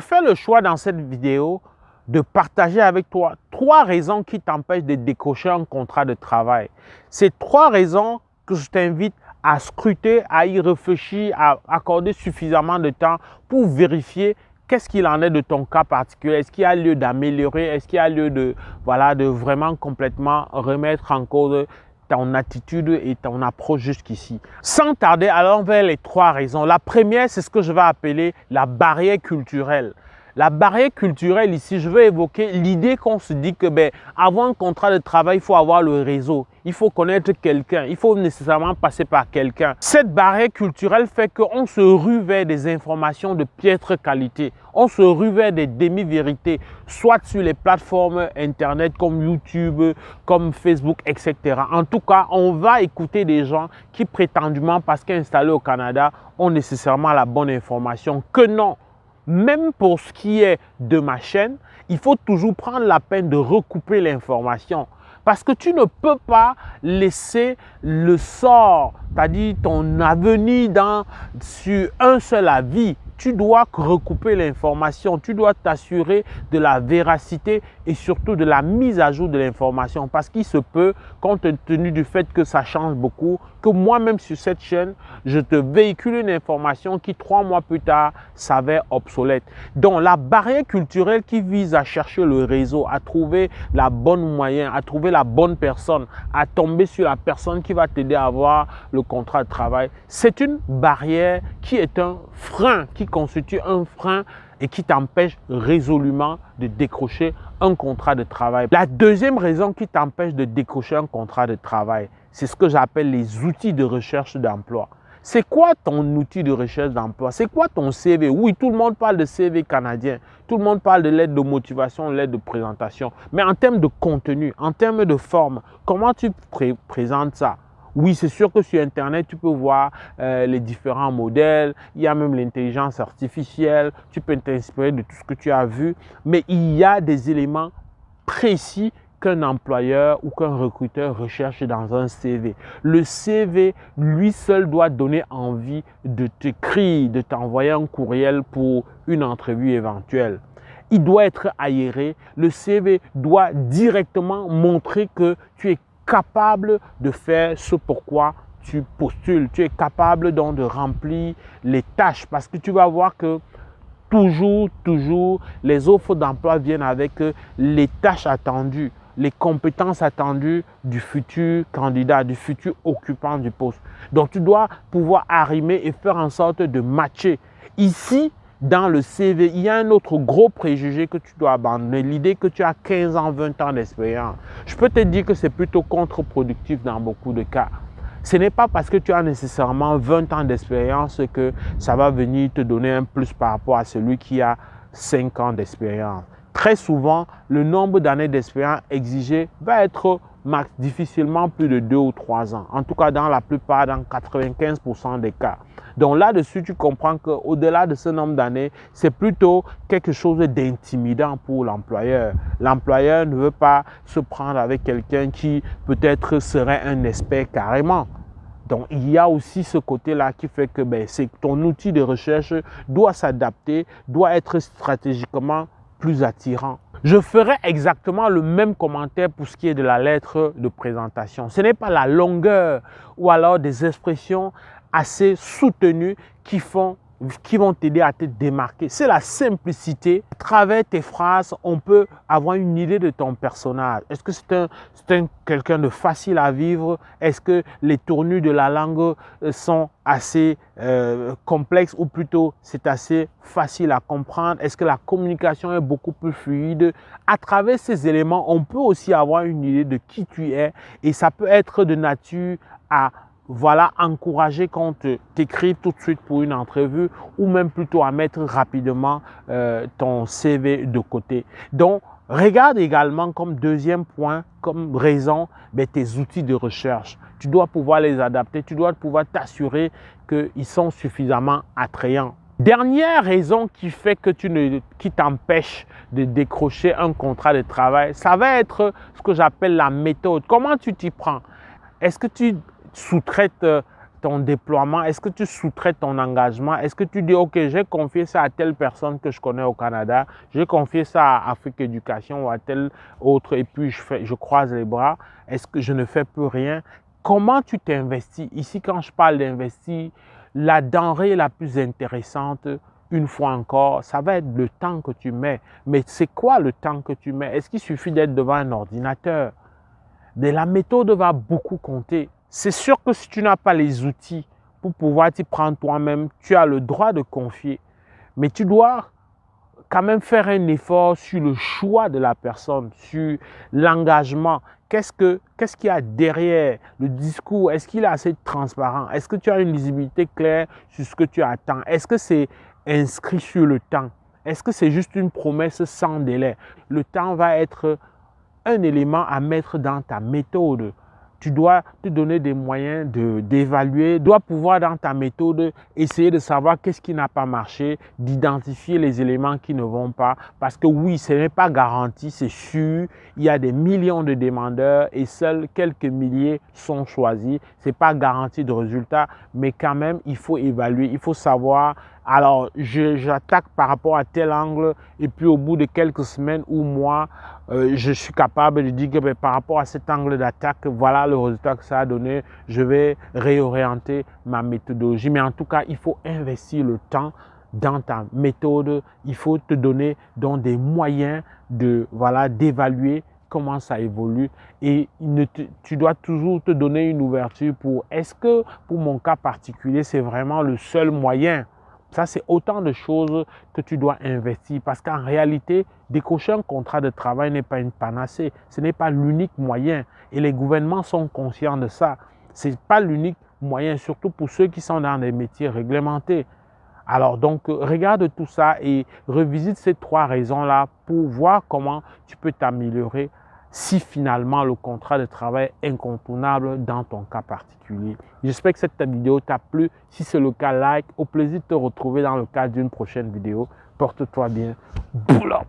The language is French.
fait le choix dans cette vidéo de partager avec toi 3 raisons qui t'empêchent de décrocher un contrat de travail. C'est 3 raisons que je t'invite à scruter, à y réfléchir, à accorder suffisamment de temps pour vérifier qu'est-ce qu'il en est de ton cas particulier. Est-ce qu'il y a lieu d'améliorer? Est-ce qu'il y a lieu de vraiment complètement remettre en cause ton attitude et ton approche jusqu'ici? Sans tarder, allons vers les 3 raisons. La première, c'est ce que je vais appeler la barrière culturelle. La barrière culturelle ici, je veux évoquer l'idée qu'on se dit que avant un contrat de travail, il faut avoir le réseau, il faut connaître quelqu'un, il faut nécessairement passer par quelqu'un. Cette barrière culturelle fait qu'on se rue vers des informations de piètre qualité, on se rue vers des demi-vérités, soit sur les plateformes internet comme YouTube, comme Facebook, etc. En tout cas, on va écouter des gens qui prétendument, parce qu'installés au Canada, ont nécessairement la bonne information, que non. Même pour ce qui est de ma chaîne, il faut toujours prendre la peine de recouper l'information. Parce que tu ne peux pas laisser le sort, c'est-à-dire ton avenir sur un seul avis. Tu dois recouper l'information, tu dois t'assurer de la véracité et surtout de la mise à jour de l'information. Parce qu'il se peut, compte tenu du fait que ça change beaucoup, que moi-même sur cette chaîne, je te véhicule une information qui 3 mois plus tard s'avère obsolète. Donc la barrière culturelle qui vise à chercher le réseau, à trouver la bonne moyen, à trouver la bonne personne, à tomber sur la personne qui va t'aider à avoir le contrat de travail, c'est une barrière qui est un frein, qui constitue un frein et qui t'empêche résolument de décrocher un contrat de travail. La deuxième raison qui t'empêche de décrocher un contrat de travail, c'est ce que j'appelle les outils de recherche d'emploi. C'est quoi ton outil de recherche d'emploi? C'est quoi ton CV? Oui, tout le monde parle de CV canadien. Tout le monde parle de lettre de motivation, lettre de présentation. Mais en termes de contenu, en termes de forme, comment tu présentes ça? Oui, c'est sûr que sur Internet, tu peux voir les différents modèles. Il y a même l'intelligence artificielle. Tu peux t'inspirer de tout ce que tu as vu. Mais il y a des éléments précis qu'un employeur ou qu'un recruteur recherche dans un CV. Le CV, lui seul, doit donner envie de t'écrire, de t'envoyer un courriel pour une entrevue éventuelle. Il doit être aéré. Le CV doit directement montrer que tu es capable de faire ce pourquoi tu postules. Tu es capable donc de remplir les tâches parce que tu vas voir que toujours, les offres d'emploi viennent avec les tâches attendues, les compétences attendues du futur candidat, du futur occupant du poste. Donc, tu dois pouvoir arrimer et faire en sorte de matcher. Ici, dans le CV, il y a un autre gros préjugé que tu dois abandonner, l'idée que tu as 15 ans, 20 ans d'expérience. Je peux te dire que c'est plutôt contre-productif dans beaucoup de cas. Ce n'est pas parce que tu as nécessairement 20 ans d'expérience que ça va venir te donner un plus par rapport à celui qui a 5 ans d'expérience. Très souvent, le nombre d'années d'expérience exigé va être difficilement plus de 2 ou 3 ans. En tout cas, dans la plupart, dans 95% des cas. Donc là-dessus, tu comprends qu'au-delà de ce nombre d'années, c'est plutôt quelque chose d'intimidant pour l'employeur. L'employeur ne veut pas se prendre avec quelqu'un qui peut-être serait un expert carrément. Donc, il y a aussi ce côté-là qui fait que ton outil de recherche doit s'adapter, doit être stratégiquement plus attirant. Je ferai exactement le même commentaire pour ce qui est de la lettre de présentation. Ce n'est pas la longueur ou alors des expressions assez soutenues qui vont t'aider à te démarquer. C'est la simplicité. À travers tes phrases, on peut avoir une idée de ton personnage. Est-ce que c'est quelqu'un de facile à vivre? Est-ce que les tournures de la langue sont assez complexes ou plutôt c'est assez facile à comprendre? Est-ce que la communication est beaucoup plus fluide? À travers ces éléments, on peut aussi avoir une idée de qui tu es et ça peut être de nature à encourager qu'on t'écrive tout de suite pour une entrevue ou même plutôt à mettre rapidement ton CV de côté. Donc, regarde également comme deuxième point, comme raison, tes outils de recherche. Tu dois pouvoir les adapter, tu dois pouvoir t'assurer qu'ils sont suffisamment attrayants. Dernière raison qui fait que qui t'empêche de décrocher un contrat de travail, ça va être ce que j'appelle la méthode. Comment tu t'y prends? Est-ce que tu sous-traites ton déploiement? Est-ce que tu sous-traites ton engagement? Est-ce que tu dis, OK, j'ai confié ça à telle personne que je connais au Canada, j'ai confié ça à Afrique Éducation ou à tel autre et puis je croise les bras? Est-ce que je ne fais plus rien? Comment tu t'investis? Ici, quand je parle d'investir, la denrée la plus intéressante, une fois encore, ça va être le temps que tu mets. Mais c'est quoi le temps que tu mets? Est-ce qu'il suffit d'être devant un ordinateur? Mais la méthode va beaucoup compter. C'est sûr que si tu n'as pas les outils pour pouvoir t'y prendre toi-même, tu as le droit de confier. Mais tu dois quand même faire un effort sur le choix de la personne, sur l'engagement. Qu'est-ce qu'il y a derrière le discours? Est-ce qu'il est assez transparent? Est-ce que tu as une lisibilité claire sur ce que tu attends? Est-ce que c'est inscrit sur le temps? Est-ce que c'est juste une promesse sans délai? Le temps va être un élément à mettre dans ta méthode. Tu dois te donner des moyens d'évaluer, tu dois pouvoir dans ta méthode essayer de savoir qu'est-ce qui n'a pas marché, d'identifier les éléments qui ne vont pas. Parce que oui, ce n'est pas garanti, c'est sûr. Il y a des millions de demandeurs et seuls quelques milliers sont choisis. Ce n'est pas garanti de résultat, mais quand même, il faut évaluer, il faut savoir. Alors, j'attaque par rapport à tel angle et puis au bout de quelques semaines ou mois, je suis capable de dire que par rapport à cet angle d'attaque, voilà le résultat que ça a donné. Je vais réorienter ma méthodologie. Mais en tout cas, il faut investir le temps dans ta méthode. Il faut te donner donc des moyens d'évaluer comment ça évolue et tu dois toujours te donner une ouverture pour est-ce que pour mon cas particulier, c'est vraiment le seul moyen? Ça, c'est autant de choses que tu dois investir parce qu'en réalité, décrocher un contrat de travail n'est pas une panacée. Ce n'est pas l'unique moyen et les gouvernements sont conscients de ça. Ce n'est pas l'unique moyen, surtout pour ceux qui sont dans des métiers réglementés. Alors donc, regarde tout ça et revisite ces 3 raisons-là pour voir comment tu peux t'améliorer si finalement le contrat de travail est incontournable dans ton cas particulier. J'espère que cette vidéo t'a plu. Si c'est le cas, like. Au plaisir de te retrouver dans le cadre d'une prochaine vidéo. Porte-toi bien. Boula!